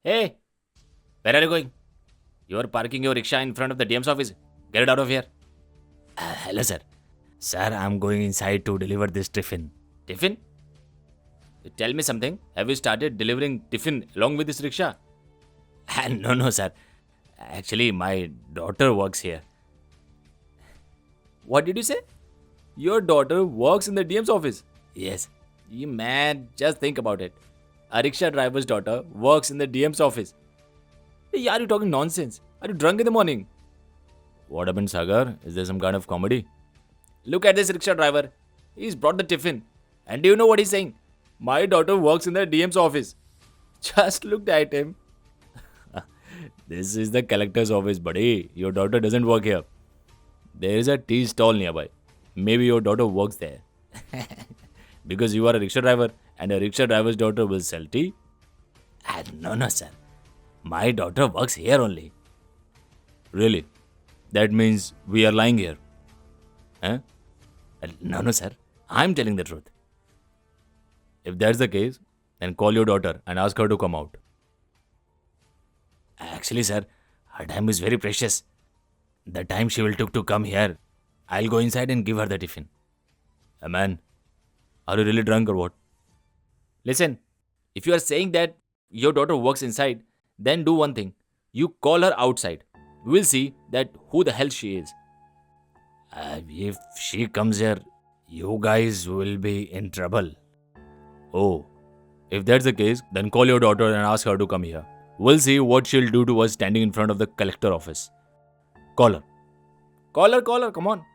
Hey, where are you going? You are parking your rickshaw in front of the DM's office. Get it out of here. Hello, sir. Sir, I'm going inside to deliver this tiffin. Tiffin? Tell me something. Have you started delivering tiffin along with this rickshaw? No, no, sir. Actually, my daughter works here. What did you say? Your daughter works in the DM's office? Yes. You man, just think about it. A rickshaw driver's daughter works in the DM's office. Hey, are you talking nonsense? Are you drunk in the morning? What happened, Sagar? Is there some kind of comedy? Look at this rickshaw driver. He's brought the tiffin. And do you know what he's saying? My daughter works in the DM's office. Just looked at him. This is the collector's office, buddy. Your daughter doesn't work here. There is a tea stall nearby. Maybe your daughter works there. Because you are a rickshaw driver and a rickshaw driver's daughter will sell tea. No, no, sir. My daughter works here only. Really? That means we are lying here. Huh? No, no, sir. I'm telling the truth. If that's the case, then call your daughter and ask her to come out. Actually, sir, her time is very precious. The time she will took to come here, I'll go inside and give her the tiffin. Man, are you really drunk or what? Listen, if you are saying that your daughter works inside, then do one thing. You call her outside. We'll see that who the hell she is. If she comes here, you guys will be in trouble. Oh, if that's the case, then call your daughter and ask her to come here. We'll see what she'll do to us standing in front of the collector office. Call her. Call her, come on.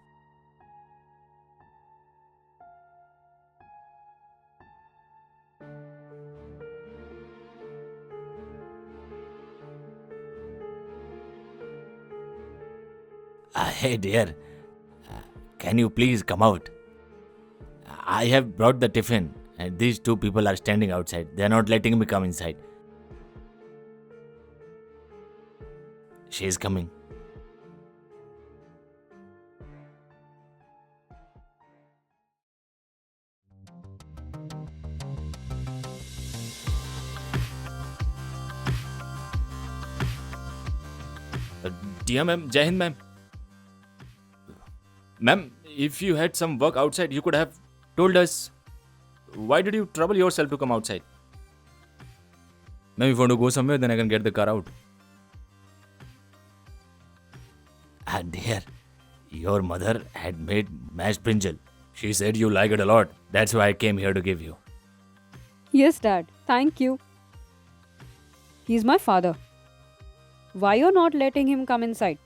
Hey dear, can you please come out? I have brought the tiffin and these two people are standing outside. They are not letting me come inside. She is coming. Dear ma'am, Jai Hind ma'am. Ma'am, if you had some work outside, you could have told us. Why did you trouble yourself to come outside? Ma'am, if you want to go somewhere, then I can get the car out. Dear, your mother had made mashed brinjal. She said you like it a lot. That's why I came here to give you. Yes, Dad. Thank you. He's my father. Why you're not letting him come inside?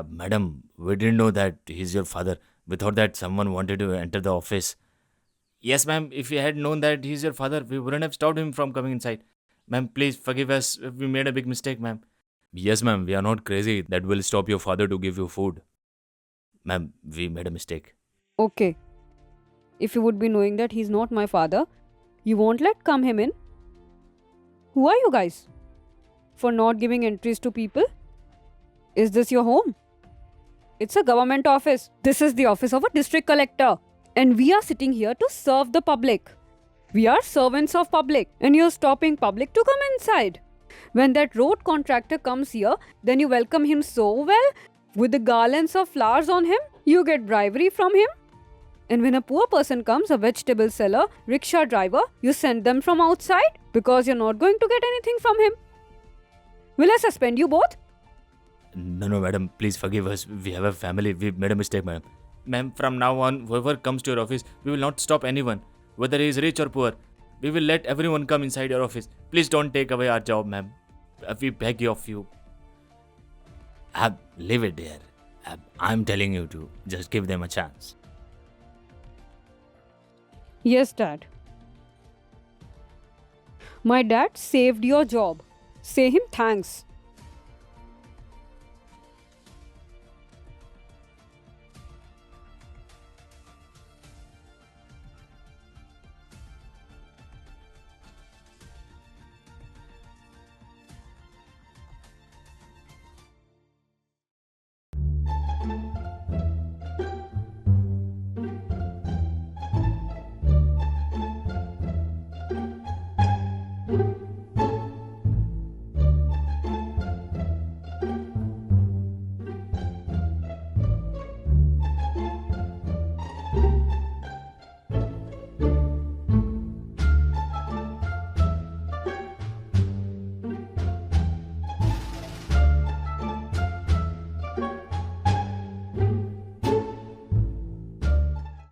Madam, we didn't know that he's your father. We thought that someone wanted to enter the office. Yes, ma'am. If we had known that he's your father, we wouldn't have stopped him from coming inside. Ma'am, please forgive us if we made a big mistake, ma'am. Yes, ma'am. We are not crazy that will stop your father to give you food. Ma'am, we made a mistake. Okay. If you would be knowing that he's not my father, you won't let come him in? Who are you guys? For not giving entries to people? Is this your home? It's a government office. This is the office of a district collector. And we are sitting here to serve the public. We are servants of public. And you're stopping public to come inside. When that road contractor comes here, then you welcome him so well. With the garlands of flowers on him, you get bribery from him. And when a poor person comes, a vegetable seller, rickshaw driver, you send them from outside because you're not going to get anything from him. Will I suspend you both? No, no, madam. Please forgive us. We have a family. We made a mistake, ma'am. Ma'am, from now on, whoever comes to your office, we will not stop anyone. Whether he is rich or poor. We will let everyone come inside your office. Please don't take away our job, ma'am. We beg you of you. Leave it there. I'm telling you to just give them a chance. Yes, Dad. My dad saved your job. Say him thanks.